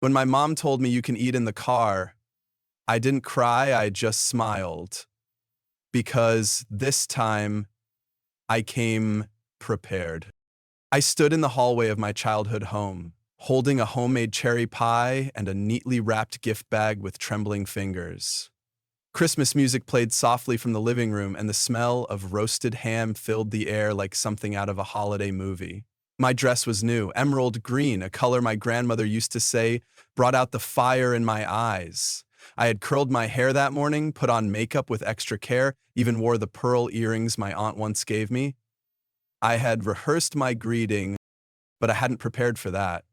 When my mom told me you can eat in the car, I didn't cry, I just smiled. Because this time, I came prepared. I stood in the hallway of my childhood home, holding a homemade cherry pie and a neatly wrapped gift bag with trembling fingers. Christmas music played softly from the living room, and the smell of roasted ham filled the air like something out of a holiday movie. My dress was new, emerald green, a color my grandmother used to say brought out the fire in my eyes. I had curled my hair that morning, put on makeup with extra care, even wore the pearl earrings my aunt once gave me. I had rehearsed my greeting, but I hadn't prepared for that,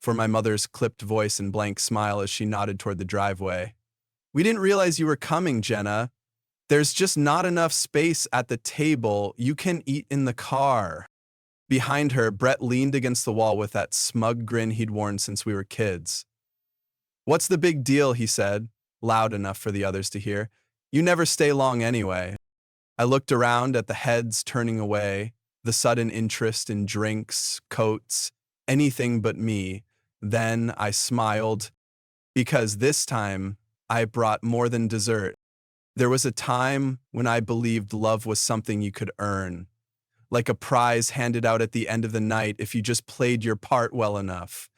for my mother's clipped voice and blank smile as she nodded toward the driveway. "We didn't realize you were coming, Jenna. There's just not enough space at the table. You can eat in the car." Behind her, Brett leaned against the wall with that smug grin he'd worn since we were kids. "What's the big deal?" he said, loud enough for the others to hear. "You never stay long anyway." I looked around at the heads turning away, the sudden interest in drinks, coats, anything but me. Then I smiled, because this time I brought more than dessert. There was a time when I believed love was something you could earn, like a prize handed out at the end of the night if you just played your part well enough.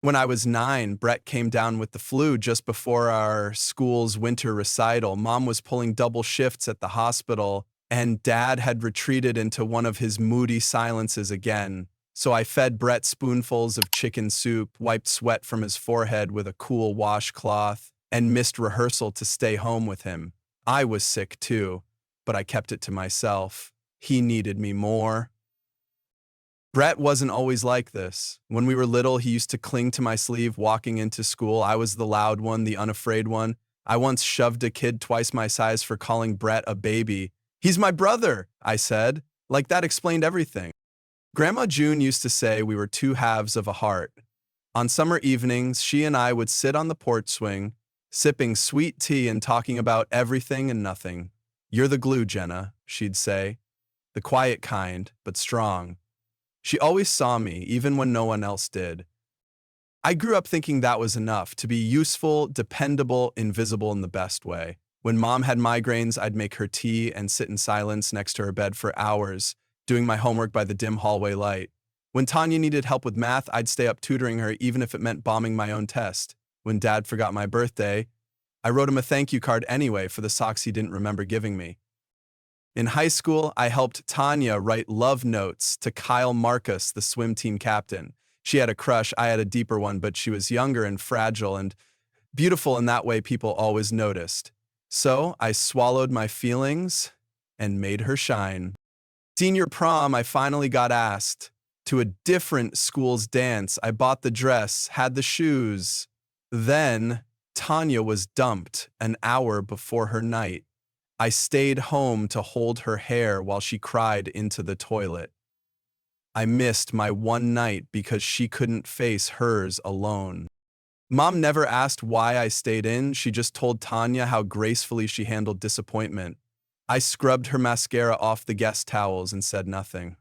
When I was 9, Brett came down with the flu just before our school's winter recital. Mom was pulling double shifts at the hospital, and Dad had retreated into one of his moody silences again. So I fed Brett spoonfuls of chicken soup, wiped sweat from his forehead with a cool washcloth, and missed rehearsal to stay home with him. I was sick too, but I kept it to myself. He needed me more. Brett wasn't always like this. When we were little, he used to cling to my sleeve walking into school. I was the loud one, the unafraid one. I once shoved a kid twice my size for calling Brett a baby. "He's my brother," I said. Like that explained everything. Grandma June used to say we were two halves of a heart. On summer evenings, she and I would sit on the porch swing, sipping sweet tea and talking about everything and nothing. "You're the glue, Jenna," she'd say. The quiet kind, but strong. She always saw me, even when no one else did. I grew up thinking that was enough, to be useful, dependable, invisible in the best way. When Mom had migraines, I'd make her tea and sit in silence next to her bed for hours, doing my homework by the dim hallway light. When Tanya needed help with math, I'd stay up tutoring her even if it meant bombing my own test. When Dad forgot my birthday, I wrote him a thank you card anyway for the socks he didn't remember giving me. In high school, I helped Tanya write love notes to Kyle Marcus, the swim team captain. She had a crush, I had a deeper one, but she was younger and fragile and beautiful in that way people always noticed. So I swallowed my feelings and made her shine. Senior prom, I finally got asked to a different school's dance. I bought the dress, had the shoes. Then Tanya was dumped an hour before her night. I stayed home to hold her hair while she cried into the toilet. I missed my one night because she couldn't face hers alone. Mom never asked why I stayed in. She just told Tanya how gracefully she handled disappointment. I scrubbed her mascara off the guest towels and said nothing.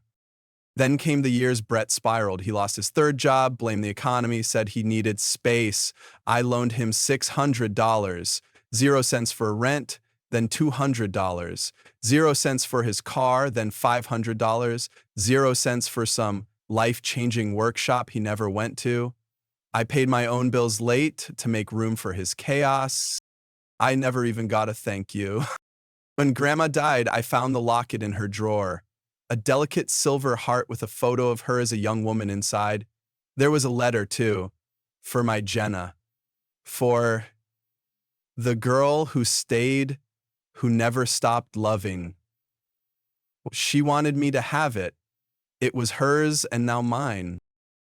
Then came the years Brett spiraled. He lost his third job, blamed the economy, said he needed space. I loaned him $600, 0 cents for rent, then $200, 0 cents for his car, then $500, 0 cents for some life-changing workshop he never went to. I paid my own bills late to make room for his chaos. I never even got a thank you. When Grandma died, I found the locket in her drawer, a delicate silver heart with a photo of her as a young woman inside. There was a letter, too, for my Jenna, for the girl who stayed, who never stopped loving. She wanted me to have it. It was hers and now mine.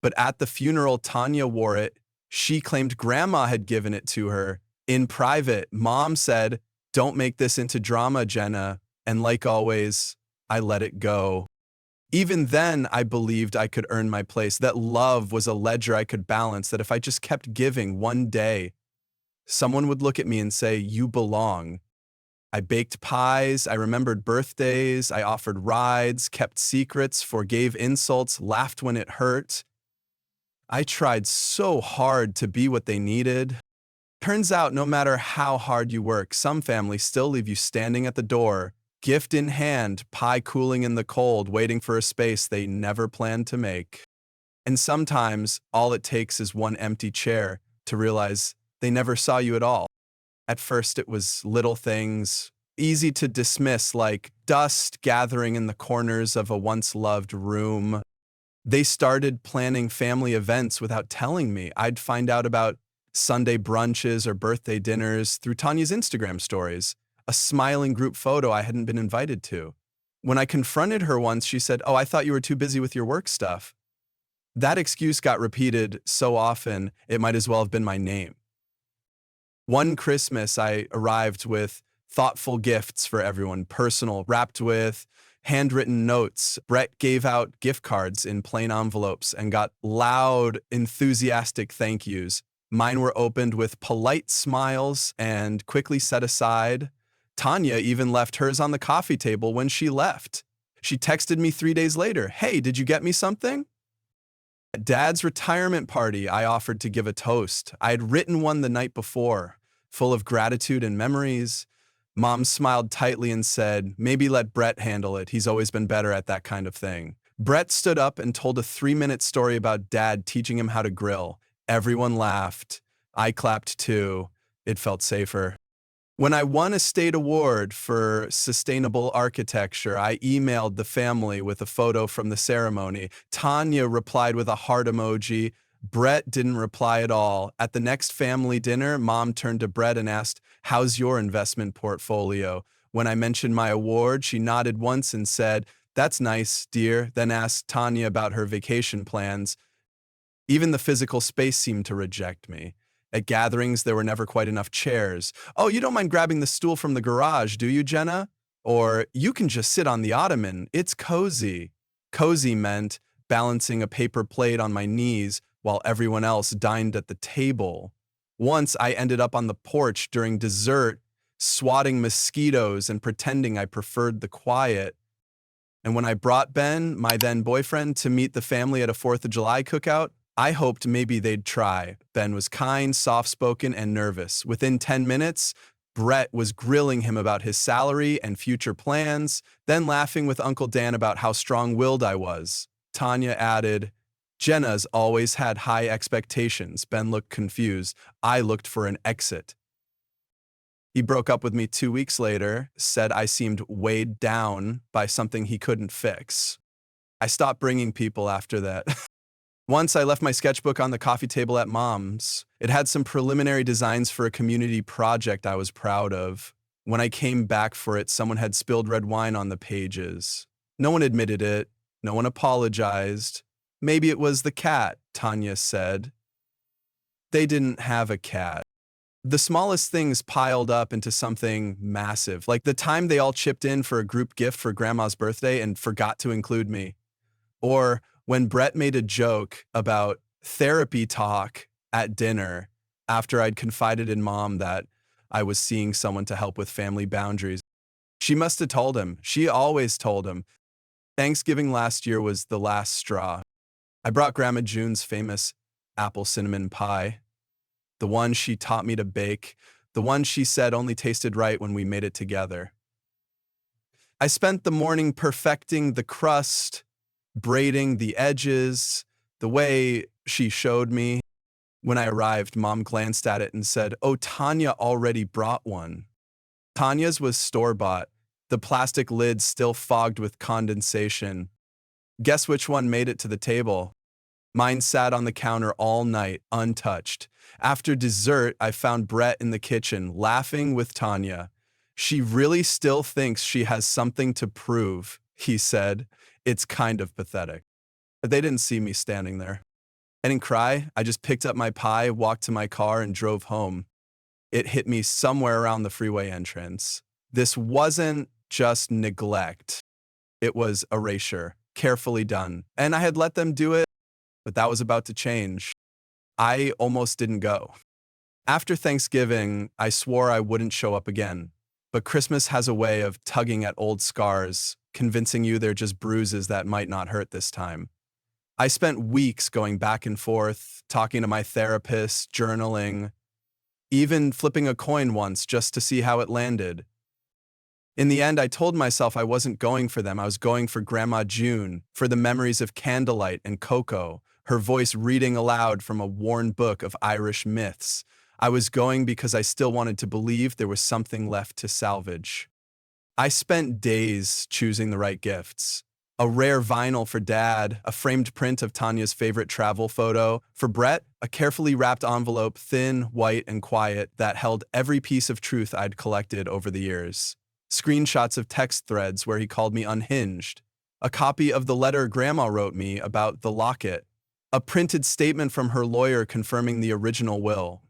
But at the funeral, Tanya wore it. She claimed Grandma had given it to her. In private, Mom said, "Don't make this into drama, Jenna." And like always, I let it go. Even then, I believed I could earn my place, that love was a ledger I could balance, that if I just kept giving one day, someone would look at me and say, "You belong." I baked pies, I remembered birthdays, I offered rides, kept secrets, forgave insults, laughed when it hurt. I tried so hard to be what they needed. Turns out, no matter how hard you work, some families still leave you standing at the door, gift in hand, pie cooling in the cold, waiting for a space they never planned to make. And sometimes, all it takes is one empty chair to realize they never saw you at all. At first, it was little things, easy to dismiss, like dust gathering in the corners of a once loved room. They started planning family events without telling me. I'd find out about Sunday brunches or birthday dinners through Tanya's Instagram stories, a smiling group photo I hadn't been invited to. When I confronted her once, she said, "Oh, I thought you were too busy with your work stuff." That excuse got repeated so often, it might as well have been my name. One Christmas, I arrived with thoughtful gifts for everyone, personal, wrapped with handwritten notes. Brett gave out gift cards in plain envelopes and got loud, enthusiastic thank yous. Mine were opened with polite smiles and quickly set aside. Tanya even left hers on the coffee table when she left. She texted me 3 days later, "Hey, did you get me something?" At Dad's retirement party, I offered to give a toast. I had written one the night before, full of gratitude and memories. Mom smiled tightly and said, "Maybe let Brett handle it. He's always been better at that kind of thing." Brett stood up and told a 3-minute story about Dad teaching him how to grill. Everyone laughed. I clapped too. It felt safer. When I won a state award for sustainable architecture, I emailed the family with a photo from the ceremony. Tanya replied with a heart emoji. Brett didn't reply at all. At the next family dinner, Mom turned to Brett and asked, "How's your investment portfolio?" When I mentioned my award, she nodded once and said, "That's nice, dear," then asked Tanya about her vacation plans. Even the physical space seemed to reject me. At gatherings, there were never quite enough chairs. "Oh, you don't mind grabbing the stool from the garage, do you, Jenna?" Or, "You can just sit on the ottoman. It's cozy." Cozy meant balancing a paper plate on my knees while everyone else dined at the table. Once I ended up on the porch during dessert, swatting mosquitoes and pretending I preferred the quiet. And when I brought Ben, my then boyfriend, to meet the family at a 4th of July cookout, I hoped maybe they'd try. Ben was kind, soft-spoken, and nervous. Within 10 minutes, Brett was grilling him about his salary and future plans, then laughing with Uncle Dan about how strong-willed I was. Tanya added, "Jenna's always had high expectations." Ben looked confused. I looked for an exit. He broke up with me 2 weeks later, said I seemed weighed down by something he couldn't fix. I stopped bringing people after that. Once I left my sketchbook on the coffee table at Mom's. It had some preliminary designs for a community project I was proud of. When I came back for it, someone had spilled red wine on the pages. No one admitted it. No one apologized. "Maybe it was the cat," Tanya said. They didn't have a cat. The smallest things piled up into something massive, like the time they all chipped in for a group gift for Grandma's birthday and forgot to include me. Or when Brett made a joke about therapy talk at dinner after I'd confided in Mom that I was seeing someone to help with family boundaries. She must have told him. She always told him. Thanksgiving last year was the last straw. I brought Grandma June's famous apple cinnamon pie, the one she taught me to bake, the one she said only tasted right when we made it together. I spent the morning perfecting the crust, braiding the edges, the way she showed me. When I arrived, Mom glanced at it and said, "Oh, Tanya already brought one." Tanya's was store-bought, the plastic lid still fogged with condensation. Guess which one made it to the table? Mine sat on the counter all night, untouched. After dessert, I found Brett in the kitchen, laughing with Tanya. "She really still thinks she has something to prove," he said. "It's kind of pathetic." But they didn't see me standing there. I didn't cry. I just picked up my pie, walked to my car, and drove home. It hit me somewhere around the freeway entrance. This wasn't just neglect. It was erasure, carefully done. And I had let them do it, but that was about to change. I almost didn't go. After Thanksgiving, I swore I wouldn't show up again. But Christmas has a way of tugging at old scars, convincing you they're just bruises that might not hurt this time. I spent weeks going back and forth, talking to my therapist, journaling, even flipping a coin once just to see how it landed. In the end, I told myself I wasn't going for them. I was going for Grandma June, for the memories of candlelight and cocoa, her voice reading aloud from a worn book of Irish myths. I was going because I still wanted to believe there was something left to salvage. I spent days choosing the right gifts. A rare vinyl for Dad, a framed print of Tanya's favorite travel photo. For Brett, a carefully wrapped envelope, thin, white, and quiet, that held every piece of truth I'd collected over the years. Screenshots of text threads where he called me unhinged. A copy of the letter Grandma wrote me about the locket. A printed statement from her lawyer confirming the original will.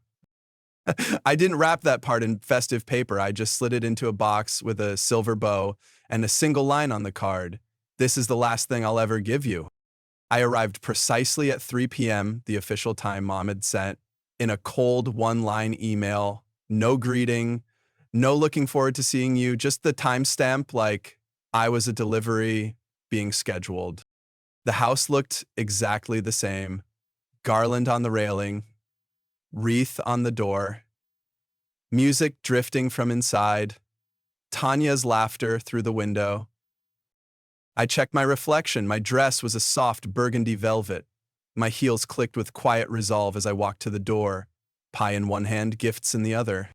I didn't wrap that part in festive paper. I just slid it into a box with a silver bow and a single line on the card. This is the last thing I'll ever give you. I arrived precisely at 3 p.m., the official time Mom had sent, in a cold one-line email. No greeting, no looking forward to seeing you, just the timestamp like I was a delivery being scheduled. The house looked exactly the same. Garland on the railing, wreath on the door, music drifting from inside, Tanya's laughter through the window. I checked my reflection. My dress was a soft burgundy velvet. My heels clicked with quiet resolve as I walked to the door, pie in one hand, gifts in the other.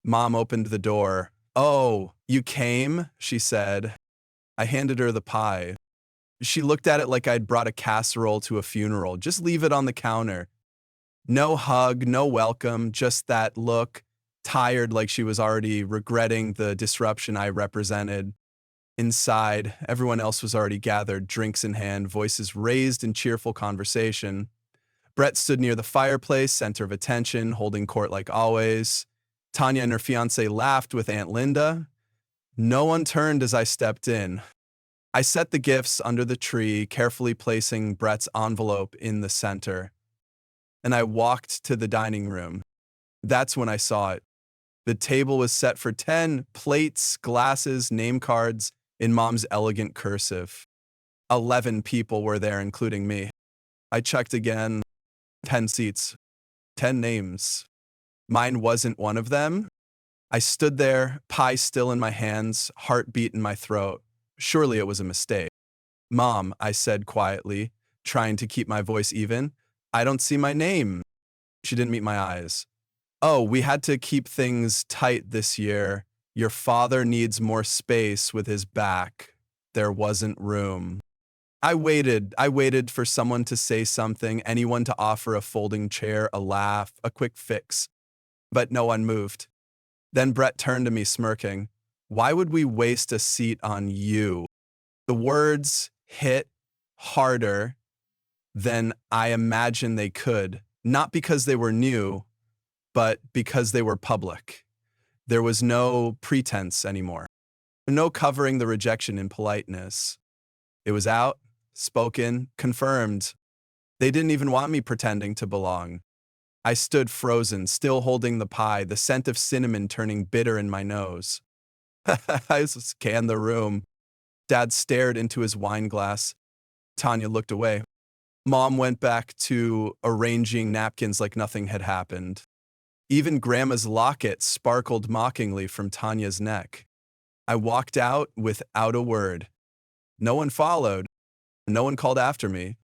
Mom opened the door. "Oh, you came?" she said. I handed her the pie. She looked at it like I'd brought a casserole to a funeral. "Just leave it on the counter." No hug, no welcome, just that look, tired like she was already regretting the disruption I represented. Inside, everyone else was already gathered, drinks in hand, voices raised in cheerful conversation. Brett stood near the fireplace, center of attention, holding court like always. Tanya and her fiancé laughed with Aunt Linda. No one turned as I stepped in. I set the gifts under the tree, carefully placing Brett's envelope in the center. And I walked to the dining room. That's when I saw it. The table was set for 10 plates, glasses, name cards in Mom's elegant cursive. 11 people were there, including me. I checked again. 10 seats. 10 names. Mine wasn't one of them. I stood there, pie still in my hands, heartbeat in my throat. Surely it was a mistake. "Mom," I said quietly, trying to keep my voice even, "I don't see my name." She didn't meet my eyes. "Oh, we had to keep things tight this year. Your father needs more space with his back. There wasn't room." I waited for someone to say something, anyone to offer a folding chair, a laugh, a quick fix. But no one moved. Then Brett turned to me smirking. "Why would we waste a seat on you?" The words hit harder than I imagined they could, not because they were new, but because they were public. There was no pretense anymore, no covering the rejection in politeness. It was out, spoken, confirmed. They didn't even want me pretending to belong. I stood frozen, still holding the pie, the scent of cinnamon turning bitter in my nose. I scanned the room. Dad stared into his wine glass. Tanya looked away. Mom went back to arranging napkins like nothing had happened. Even Grandma's locket sparkled mockingly from Tanya's neck. I walked out without a word. No one followed. No one called after me.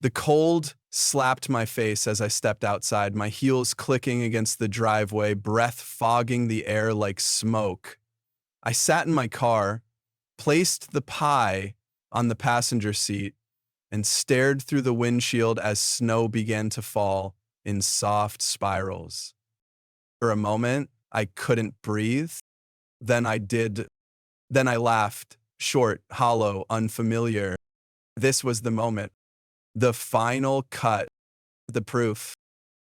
The cold slapped my face as I stepped outside, my heels clicking against the driveway, breath fogging the air like smoke. I sat in my car, placed the pie on the passenger seat, and stared through the windshield as snow began to fall in soft spirals. For a moment, I couldn't breathe. Then I did. Then I laughed, short, hollow, unfamiliar. This was the moment. The final cut. The proof.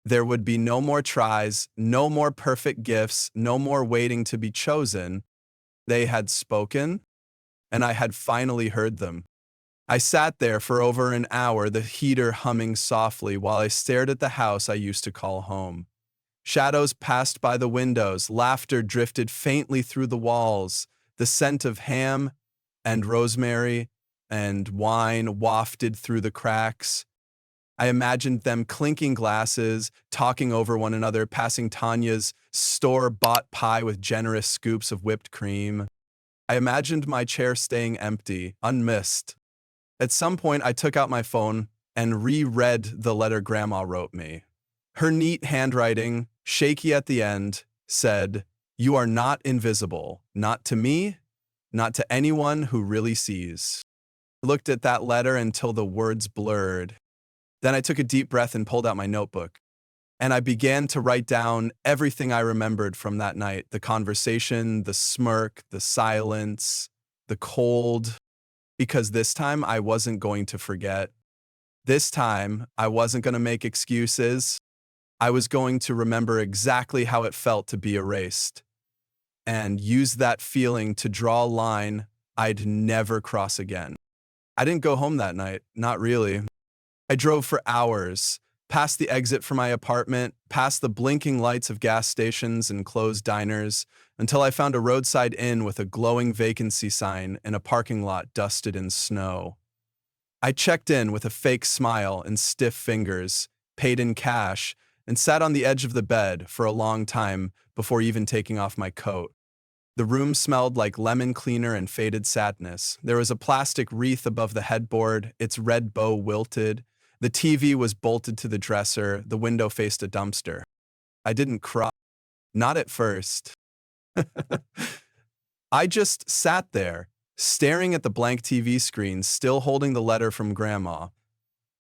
There would be no more tries, no more perfect gifts, no more waiting to be chosen. They had spoken, and I had finally heard them. I sat there for over an hour, the heater humming softly, while I stared at the house I used to call home. Shadows passed by the windows, laughter drifted faintly through the walls, the scent of ham and rosemary and wine wafted through the cracks. I imagined them clinking glasses, talking over one another, passing Tanya's store-bought pie with generous scoops of whipped cream. I imagined my chair staying empty, unmissed. At some point, I took out my phone and reread the letter Grandma wrote me. Her neat handwriting, shaky at the end, said, "You are not invisible, not to me, not to anyone who really sees." I looked at that letter until the words blurred. Then I took a deep breath and pulled out my notebook. And I began to write down everything I remembered from that night: the conversation, the smirk, the silence, the cold. Because this time I wasn't going to forget. This time I wasn't going to make excuses. I was going to remember exactly how it felt to be erased and use that feeling to draw a line I'd never cross again. I didn't go home that night, not really. I drove for hours, past the exit from my apartment, past the blinking lights of gas stations and closed diners, until I found a roadside inn with a glowing vacancy sign in a parking lot dusted in snow. I checked in with a fake smile and stiff fingers, paid in cash, and sat on the edge of the bed for a long time before even taking off my coat. The room smelled like lemon cleaner and faded sadness. There was a plastic wreath above the headboard, its red bow wilted. The TV was bolted to the dresser, the window faced a dumpster. I didn't cry. Not at first. I just sat there, staring at the blank TV screen, still holding the letter from Grandma.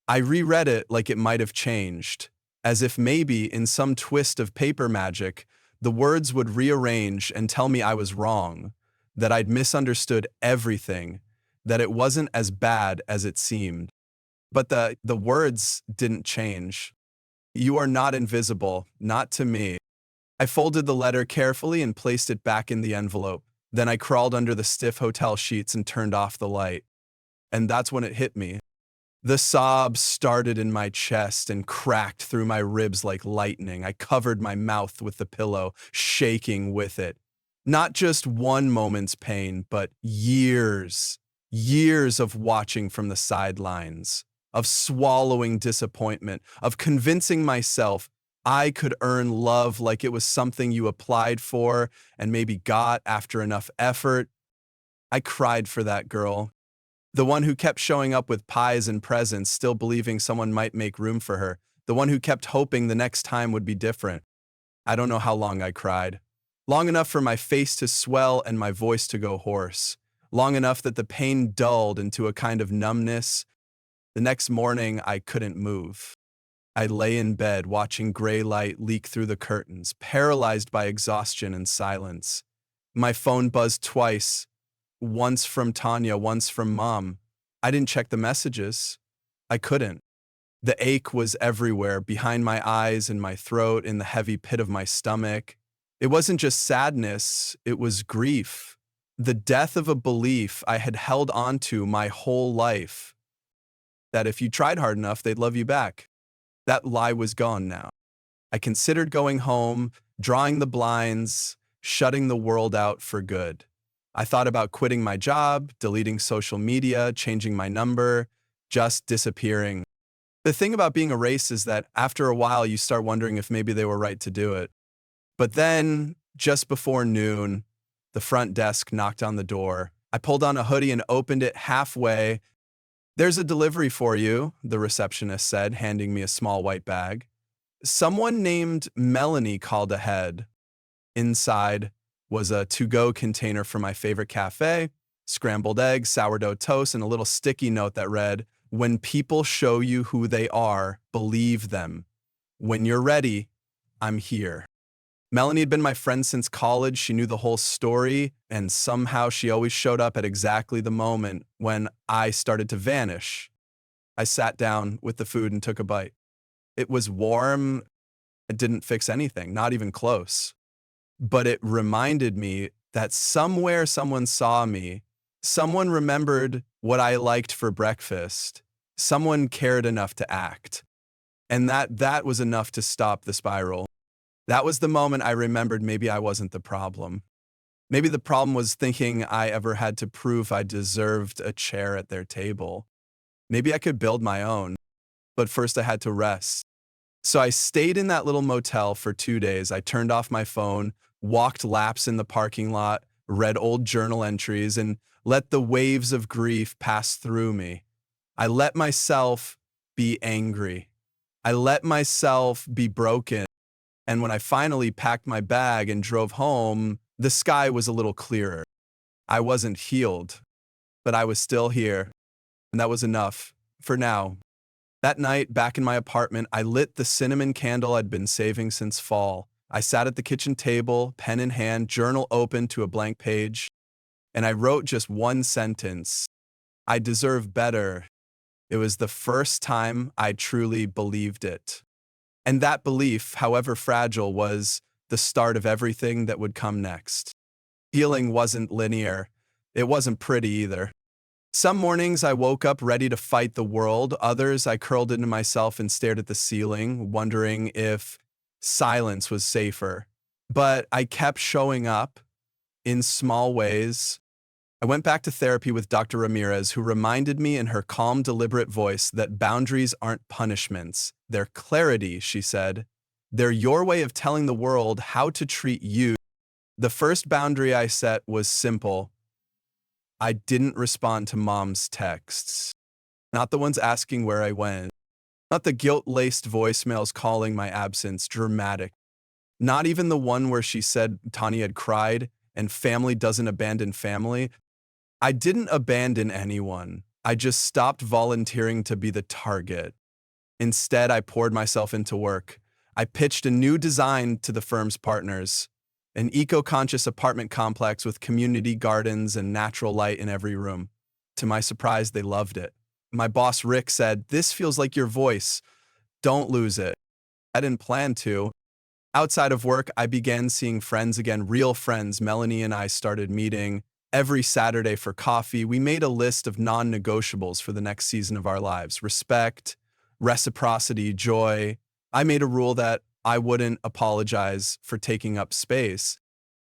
I reread it like it might have changed, as if maybe in some twist of paper magic, the words would rearrange and tell me I was wrong, that I'd misunderstood everything, that it wasn't as bad as it seemed. But the words didn't change. You are not invisible, not to me. I folded the letter carefully and placed it back in the envelope. Then I crawled under the stiff hotel sheets and turned off the light. And that's when it hit me. The sobs started in my chest and cracked through my ribs like lightning. I covered my mouth with the pillow, shaking with it. Not just one moment's pain, but years of watching from the sidelines, of swallowing disappointment, of convincing myself I could earn love like it was something you applied for and maybe got after enough effort. I cried for that girl. The one who kept showing up with pies and presents, still believing someone might make room for her. The one who kept hoping the next time would be different. I don't know how long I cried. Long enough for my face to swell and my voice to go hoarse. Long enough that the pain dulled into a kind of numbness. The next morning, I couldn't move. I lay in bed watching gray light leak through the curtains, paralyzed by exhaustion and silence. My phone buzzed twice. Once from Tanya, once from Mom. I didn't check the messages. I couldn't. The ache was everywhere, behind my eyes, in my throat, in the heavy pit of my stomach. It wasn't just sadness, it was grief. The death of a belief I had held onto my whole life. That if you tried hard enough, they'd love you back. That lie was gone now. I considered going home, drawing the blinds, shutting the world out for good. I thought about quitting my job, deleting social media, changing my number, just disappearing. The thing about being erased is that after a while you start wondering if maybe they were right to do it. But then, just before noon, the front desk knocked on the door. I pulled on a hoodie and opened it halfway. "There's a delivery for you," the receptionist said, handing me a small white bag. Someone named Melanie called ahead. Inside was a to-go container for my favorite cafe, scrambled eggs, sourdough toast, and a little sticky note that read, "When people show you who they are, believe them. When you're ready, I'm here." Melanie had been my friend since college. She knew the whole story, and somehow she always showed up at exactly the moment when I started to vanish. I sat down with the food and took a bite. It was warm. It didn't fix anything, not even close. But it reminded me that somewhere someone saw me, someone remembered what I liked for breakfast, someone cared enough to act. And that was enough to stop the spiral. That was the moment I remembered maybe I wasn't the problem. Maybe the problem was thinking I ever had to prove I deserved a chair at their table. Maybe I could build my own, but first I had to rest. So I stayed in that little motel for 2 days. I turned off my phone, walked laps in the parking lot, read old journal entries, and let the waves of grief pass through me. I let myself be angry. I let myself be broken. And when I finally packed my bag and drove home, the sky was a little clearer. I wasn't healed, but I was still here. And that was enough for now. That night, back in my apartment, I lit the cinnamon candle I'd been saving since fall. I sat at the kitchen table, pen in hand, journal open to a blank page, and I wrote just one sentence. I deserve better. It was the first time I truly believed it. And that belief, however fragile, was the start of everything that would come next. Healing wasn't linear. It wasn't pretty either. Some mornings I woke up ready to fight the world. Others I curled into myself and stared at the ceiling, wondering if silence was safer. But I kept showing up in small ways. I went back to therapy with Dr. Ramirez, who reminded me in her calm, deliberate voice that boundaries aren't punishments. They're clarity, she said. They're your way of telling the world how to treat you. The first boundary I set was simple. I didn't respond to Mom's texts. Not the ones asking where I went. Not the guilt-laced voicemails calling my absence dramatic. Not even the one where she said Tanya had cried and family doesn't abandon family. I didn't abandon anyone. I just stopped volunteering to be the target. Instead, I poured myself into work. I pitched a new design to the firm's partners. An eco-conscious apartment complex with community gardens and natural light in every room. To my surprise, they loved it. My boss, Rick, said, "This feels like your voice. Don't lose it." I didn't plan to. Outside of work, I began seeing friends again, real friends. Melanie and I started meeting every Saturday for coffee. We made a list of non-negotiables for the next season of our lives. Respect, reciprocity, joy. I made a rule that I wouldn't apologize for taking up space.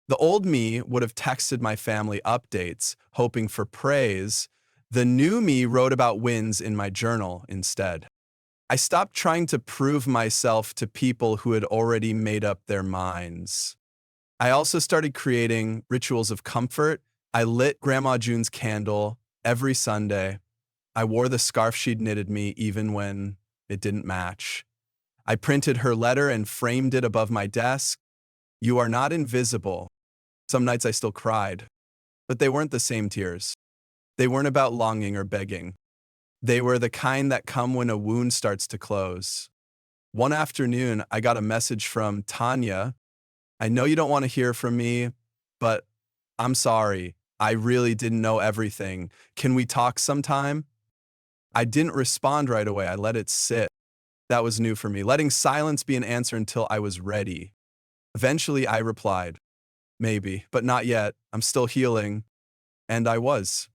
The old me would have texted my family updates, hoping for praise. The new me wrote about wins in my journal instead. I stopped trying to prove myself to people who had already made up their minds. I also started creating rituals of comfort. I lit Grandma June's candle every Sunday. I wore the scarf she'd knitted me even when it didn't match. I printed her letter and framed it above my desk. "You are not invisible." Some nights I still cried, but they weren't the same tears. They weren't about longing or begging. They were the kind that come when a wound starts to close. One afternoon, I got a message from Tanya. "I know you don't want to hear from me, but I'm sorry. I really didn't know everything. Can we talk sometime?" I didn't respond right away. I let it sit. That was new for me, letting silence be an answer until I was ready. Eventually, I replied, "Maybe, but not yet. I'm still healing." And I was.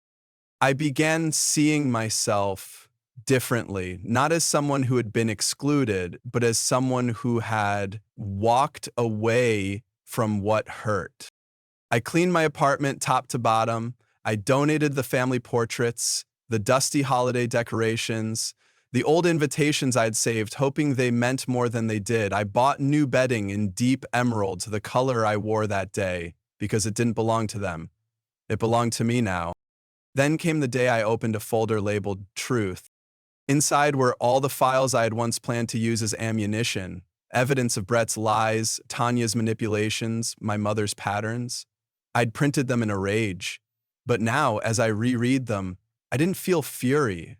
I began seeing myself differently, not as someone who had been excluded, but as someone who had walked away from what hurt. I cleaned my apartment top to bottom. I donated the family portraits, the dusty holiday decorations, the old invitations I'd saved, hoping they meant more than they did. I bought new bedding in deep emerald, the color I wore that day, because it didn't belong to them. It belonged to me now. Then came the day I opened a folder labeled Truth. Inside were all the files I had once planned to use as ammunition, evidence of Brett's lies, Tanya's manipulations, my mother's patterns. I'd printed them in a rage. But now, as I reread them, I didn't feel fury.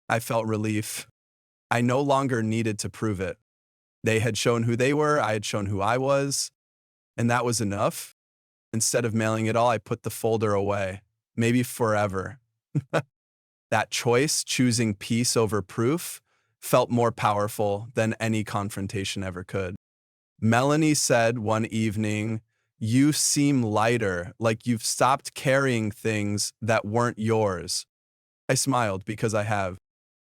I felt relief. I no longer needed to prove it. They had shown who they were, I had shown who I was, and that was enough. Instead of mailing it all, I put the folder away, maybe forever. That choice, choosing peace over proof, felt more powerful than any confrontation ever could. Melanie said one evening, "You seem lighter, like you've stopped carrying things that weren't yours." I smiled because I have.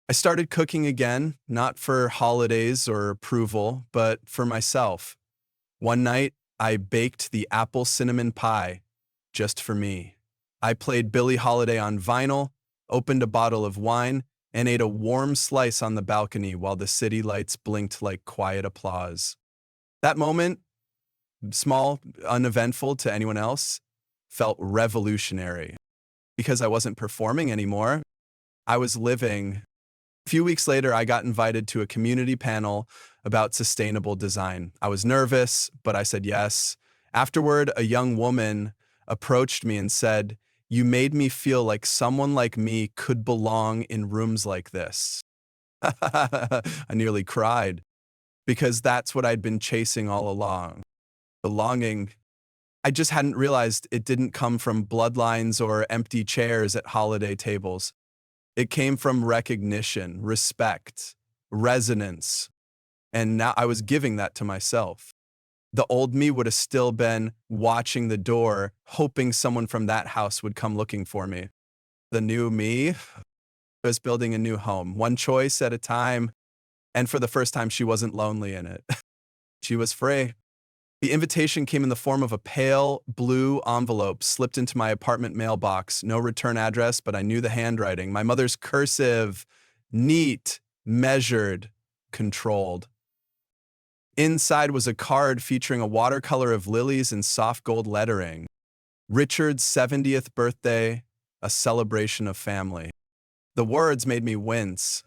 I started cooking again, not for holidays or approval, but for myself. One night, I baked the apple cinnamon pie. just for me. I played Billie Holiday on vinyl, opened a bottle of wine, and ate a warm slice on the balcony while the city lights blinked like quiet applause. That moment, small, uneventful to anyone else, felt revolutionary. Because I wasn't performing anymore, I was living. A few weeks later, I got invited to a community panel about sustainable design. I was nervous, but I said yes. Afterward, a young woman approached me and said, "You made me feel like someone like me could belong in rooms like this." I nearly cried because that's what I'd been chasing all along. Belonging. I just hadn't realized it didn't come from bloodlines or empty chairs at holiday tables. It came from recognition, respect, resonance, and now I was giving that to myself. The old me would have still been watching the door, hoping someone from that house would come looking for me. The new me was building a new home, one choice at a time, and for the first time, she wasn't lonely in it. She was free. The invitation came in the form of a pale blue envelope slipped into my apartment mailbox. No return address, but I knew the handwriting. My mother's cursive, neat, measured, controlled. Inside was a card featuring a watercolor of lilies in soft gold lettering. Richard's 70th birthday, a celebration of family. The words made me wince.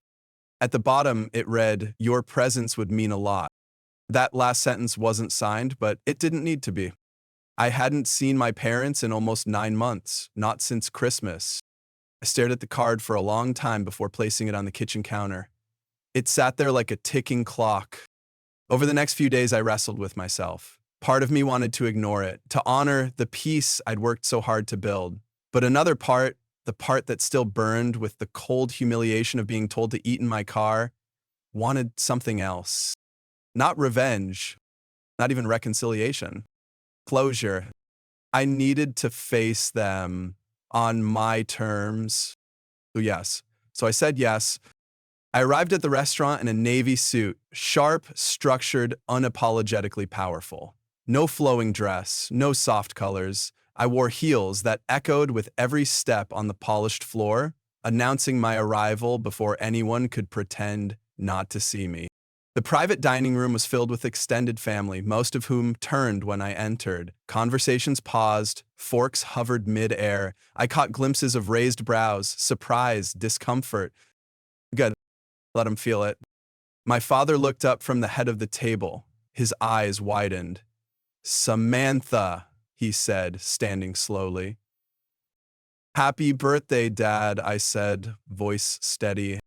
At the bottom, it read, "Your presence would mean a lot." That last sentence wasn't signed, but it didn't need to be. I hadn't seen my parents in almost 9 months, not since Christmas. I stared at the card for a long time before placing it on the kitchen counter. It sat there like a ticking clock. Over the next few days, I wrestled with myself. Part of me wanted to ignore it, to honor the peace I'd worked so hard to build. But another part, the part that still burned with the cold humiliation of being told to eat in my car, wanted something else. Not revenge, not even reconciliation. Closure. I needed to face them on my terms. So yes. So I said yes. I arrived at the restaurant in a navy suit, sharp, structured, unapologetically powerful. No flowing dress, no soft colors. I wore heels that echoed with every step on the polished floor, announcing my arrival before anyone could pretend not to see me. The private dining room was filled with extended family, most of whom turned when I entered. Conversations paused, forks hovered mid-air. I caught glimpses of raised brows, surprise, discomfort. Good, let him feel it. My father looked up from the head of the table. His eyes widened. "Samantha," he said, standing slowly. "Happy birthday, Dad," I said, voice steady.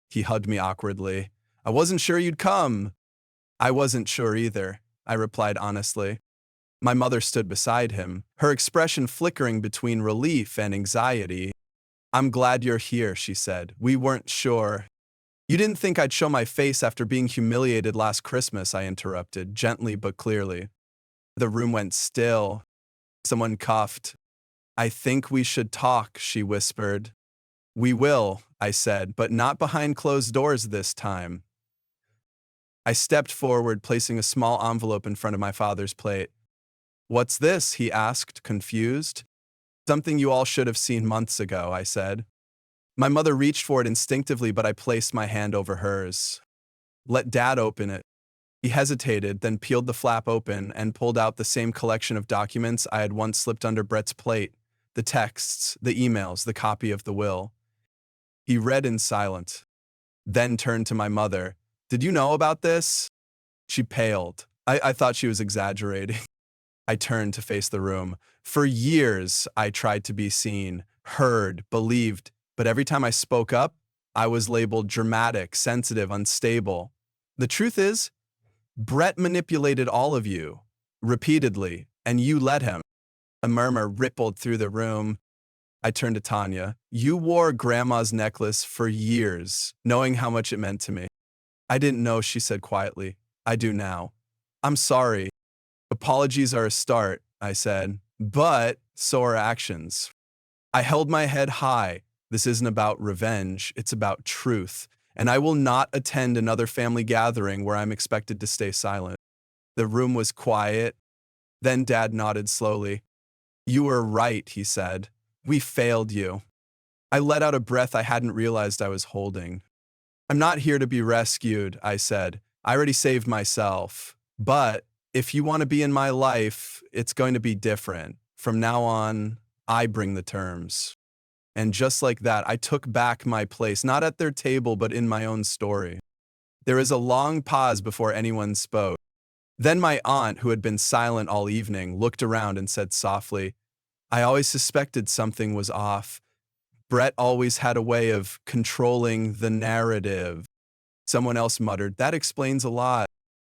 He hugged me awkwardly. "I wasn't sure you'd come." "I wasn't sure either," I replied honestly. My mother stood beside him, her expression flickering between relief and anxiety. "I'm glad you're here," she said. "We weren't sure." "You didn't think I'd show my face after being humiliated last Christmas," I interrupted, gently but clearly. The room went still. Someone coughed. "I think we should talk," she whispered. "We will," I said, "but not behind closed doors this time." I stepped forward, placing a small envelope in front of my father's plate. "What's this?" he asked, confused. "Something you all should have seen months ago," I said. My mother reached for it instinctively, but I placed my hand over hers. "Let Dad open it." He hesitated, then peeled the flap open and pulled out the same collection of documents I had once slipped under Brett's plate, the texts, the emails, the copy of the will. He read in silence, then turned to my mother. "Did you know about this?" She paled. I thought she was exaggerating. I turned to face the room. For years, I tried to be seen, heard, believed, but every time I spoke up, I was labeled dramatic, sensitive, unstable. The truth is, Brett manipulated all of you, repeatedly, and you let him. A murmur rippled through the room. I turned to Tanya. "You wore Grandma's necklace for years, knowing how much it meant to me." "I didn't know," she said quietly. "I do now." "I'm sorry." "Apologies are a start," I said, "but so are actions." I held my head high. This isn't about revenge, it's about truth, and I will not attend another family gathering where I'm expected to stay silent. The room was quiet. Then Dad nodded slowly. You were right, he said. We failed you. I let out a breath I hadn't realized I was holding. I'm not here to be rescued, I said. I already saved myself. But if you want to be in my life, it's going to be different. From now on, I bring the terms. And just like that, I took back my place, not at their table, but in my own story. There was a long pause before anyone spoke. Then my aunt, who had been silent all evening, looked around and said softly, I always suspected something was off. Brett always had a way of controlling the narrative. Someone else muttered, that explains a lot.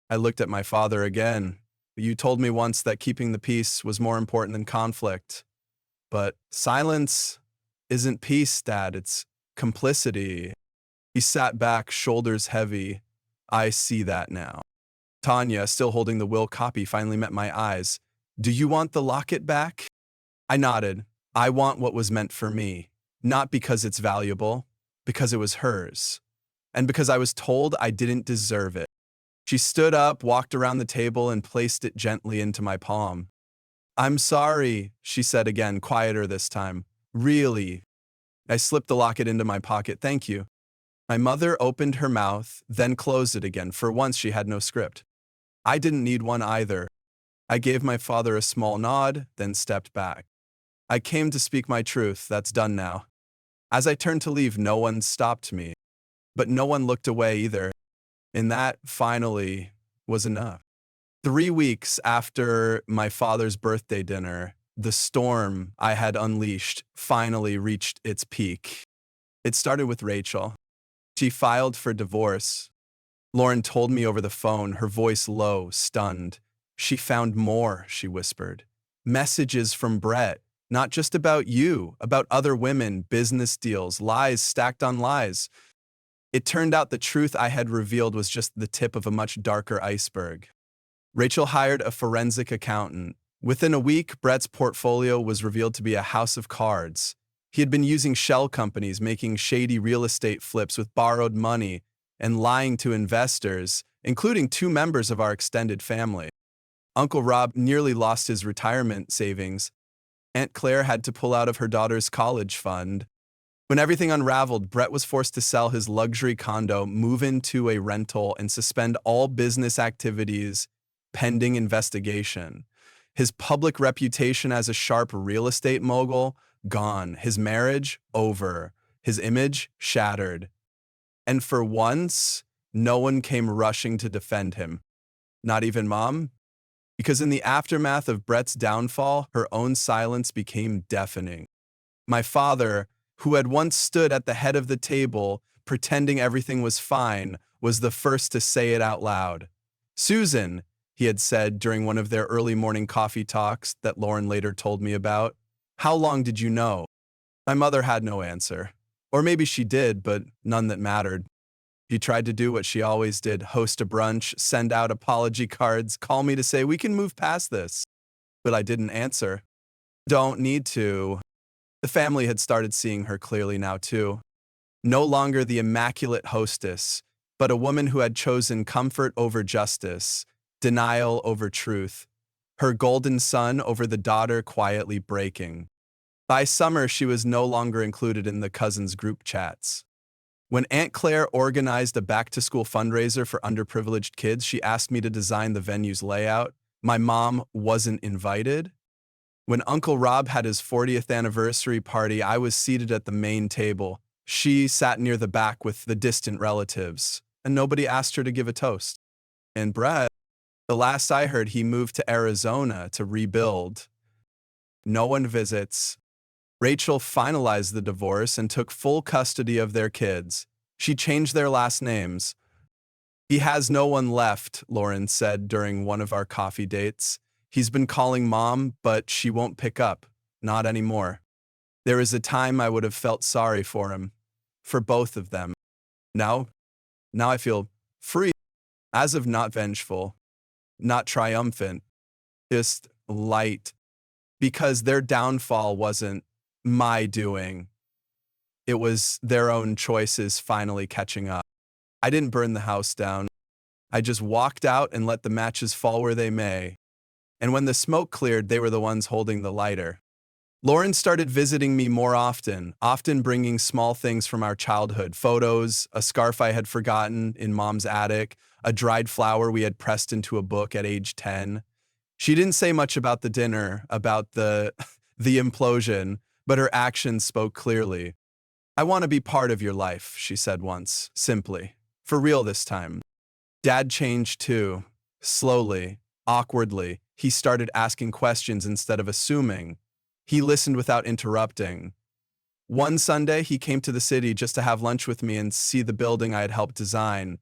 I looked at my father again. You told me once that keeping the peace was more important than conflict. But silence isn't peace, Dad. It's complicity. He sat back, shoulders heavy. I see that now. Tanya, still holding the will copy, finally met my eyes. Do you want the locket back? I nodded. I want what was meant for me. Not because it's valuable, because it was hers. And because I was told I didn't deserve it. She stood up, walked around the table, and placed it gently into my palm. I'm sorry, she said again, quieter this time. Really? I slipped the locket into my pocket. Thank you. My mother opened her mouth, then closed it again. For once, she had no script. I didn't need one either. I gave my father a small nod, then stepped back. I came to speak my truth. That's done now. As I turned to leave, no one stopped me. But no one looked away either. And that, finally, was enough. 3 weeks after my father's birthday dinner, the storm I had unleashed finally reached its peak. It started with Rachel. She filed for divorce. Lauren told me over the phone, her voice low, stunned. She found more, she whispered. Messages from Brett, not just about you, about other women, business deals, lies stacked on lies. It turned out the truth I had revealed was just the tip of a much darker iceberg. Rachel hired a forensic accountant. Within a week, Brett's portfolio was revealed to be a house of cards. He had been using shell companies, making shady real estate flips with borrowed money, and lying to investors, including 2 members of our extended family. Uncle Rob nearly lost his retirement savings. Aunt Claire had to pull out of her daughter's college fund. When everything unraveled, Brett was forced to sell his luxury condo, move into a rental, and suspend all business activities pending investigation. His public reputation as a sharp real estate mogul, gone. His marriage, over. His image, shattered. And for once, no one came rushing to defend him. Not even Mom? Because in the aftermath of Brett's downfall, her own silence became deafening. My father, who had once stood at the head of the table, pretending everything was fine, was the first to say it out loud. Susan, he had said during one of their early morning coffee talks that Lauren later told me about, how long did you know? My mother had no answer. Or maybe she did, but none that mattered. She tried to do what she always did, host a brunch, send out apology cards, call me to say, we can move past this. But I didn't answer. Don't need to. The family had started seeing her clearly now, too. No longer the immaculate hostess, but a woman who had chosen comfort over justice, denial over truth, her golden son over the daughter quietly breaking. By summer, she was no longer included in the cousins' group chats. When Aunt Claire organized a back-to-school fundraiser for underprivileged kids, she asked me to design the venue's layout. My mom wasn't invited. When Uncle Rob had his 40th anniversary party, I was seated at the main table. She sat near the back with the distant relatives, and nobody asked her to give a toast. And Brett, the last I heard, he moved to Arizona to rebuild. No one visits. Rachel finalized the divorce and took full custody of their kids. She changed their last names. He has no one left, Lauren said during one of our coffee dates. He's been calling Mom, but she won't pick up. Not anymore. There is a time I would have felt sorry for him. For both of them. Now I feel free. As of not vengeful. Not triumphant. Just light. Because their downfall wasn't my doing. It was their own choices finally catching up. I didn't burn the house down. I just walked out and let the matches fall where they may. And when the smoke cleared, they were the ones holding the lighter. Lauren started visiting me more often bringing small things from our childhood, photos, a scarf I had forgotten in mom's attic, a dried flower we had pressed into a book at age 10. She didn't say much about the dinner, about the the implosion, but her actions spoke clearly. I want to be part of your life, she said once, simply. For real this time. Dad changed too. Slowly, awkwardly, he started asking questions instead of assuming. He listened without interrupting. One Sunday, he came to the city just to have lunch with me and see the building I had helped design.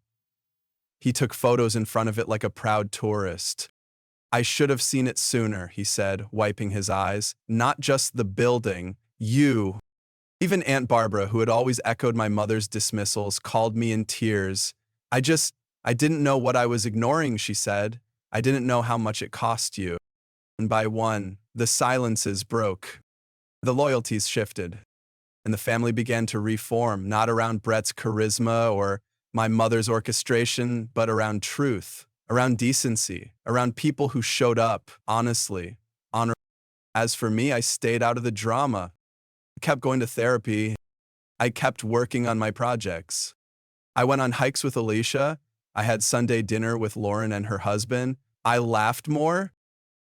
He took photos in front of it like a proud tourist. I should have seen it sooner, he said, wiping his eyes. Not just the building, you. Even Aunt Barbara, who had always echoed my mother's dismissals, called me in tears. I didn't know what I was ignoring, she said. I didn't know how much it cost you. And by one, the silences broke. The loyalties shifted. And the family began to reform, not around Brett's charisma or my mother's orchestration, but around truth, around decency, around people who showed up, honestly, honorably. As for me, I stayed out of the drama. I kept going to therapy. I kept working on my projects. I went on hikes with Alicia. I had Sunday dinner with Lauren and her husband. I laughed more.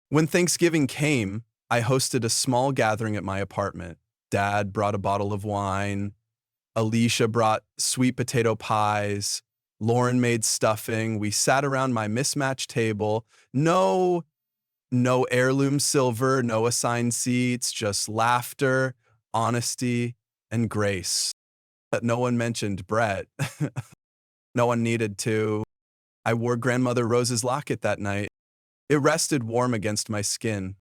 When Thanksgiving came, I hosted a small gathering at my apartment. Dad brought a bottle of wine. Alicia brought sweet potato pies. Lauren made stuffing. We sat around my mismatched table. No heirloom silver, no assigned seats, just laughter, honesty, and grace. But no one mentioned Brett. No one needed to. I wore Grandmother Rose's locket that night. It rested warm against my skin.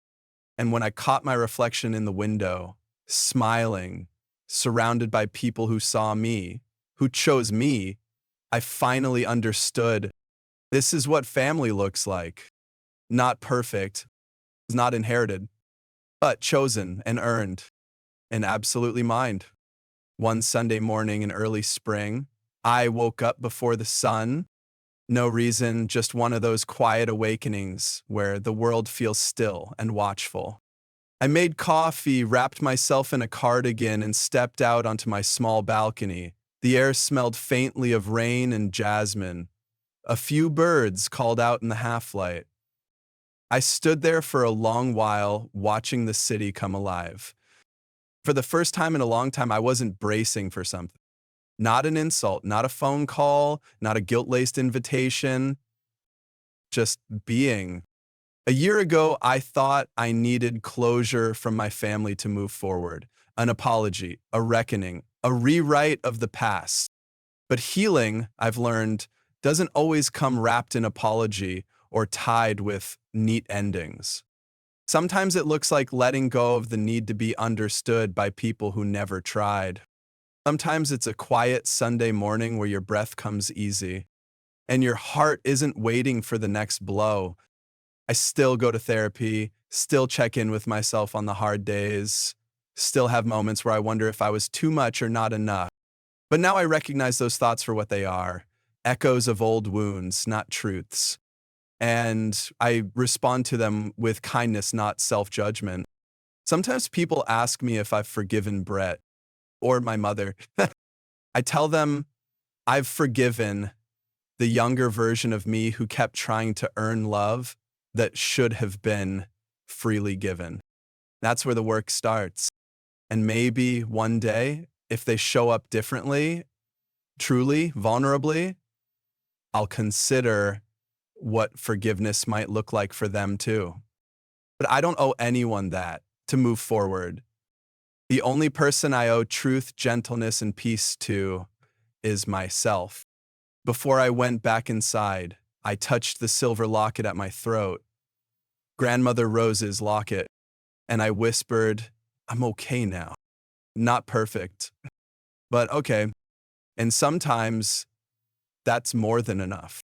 And when I caught my reflection in the window, smiling, surrounded by people who saw me, who chose me, I finally understood this is what family looks like. Not perfect, not inherited, but chosen and earned, and absolutely mine. One Sunday morning in early spring, I woke up before the sun. No reason, just one of those quiet awakenings where the world feels still and watchful. I made coffee, wrapped myself in a cardigan, and stepped out onto my small balcony. The air smelled faintly of rain and jasmine. A few birds called out in the half-light. I stood there for a long while, watching the city come alive. For the first time in a long time, I wasn't bracing for something. Not an insult, not a phone call, not a guilt-laced invitation, just being. A year ago, I thought I needed closure from my family to move forward, an apology, a reckoning, a rewrite of the past. But healing, I've learned, doesn't always come wrapped in apology or tied with neat endings. Sometimes it looks like letting go of the need to be understood by people who never tried. Sometimes it's a quiet Sunday morning where your breath comes easy and your heart isn't waiting for the next blow. I still go to therapy, still check in with myself on the hard days, still have moments where I wonder if I was too much or not enough. But now I recognize those thoughts for what they are, echoes of old wounds, not truths. And I respond to them with kindness, not self-judgment. Sometimes people ask me if I've forgiven Brett or my mother. I tell them I've forgiven the younger version of me who kept trying to earn love that should have been freely given. That's where the work starts. And maybe one day, if they show up differently, truly, vulnerably, I'll consider what forgiveness might look like for them too. But I don't owe anyone that to move forward. The only person I owe truth, gentleness, and peace to is myself. Before I went back inside, I touched the silver locket at my throat, Grandmother Rose's locket, and I whispered, I'm okay now. Not perfect, but okay. And sometimes that's more than enough.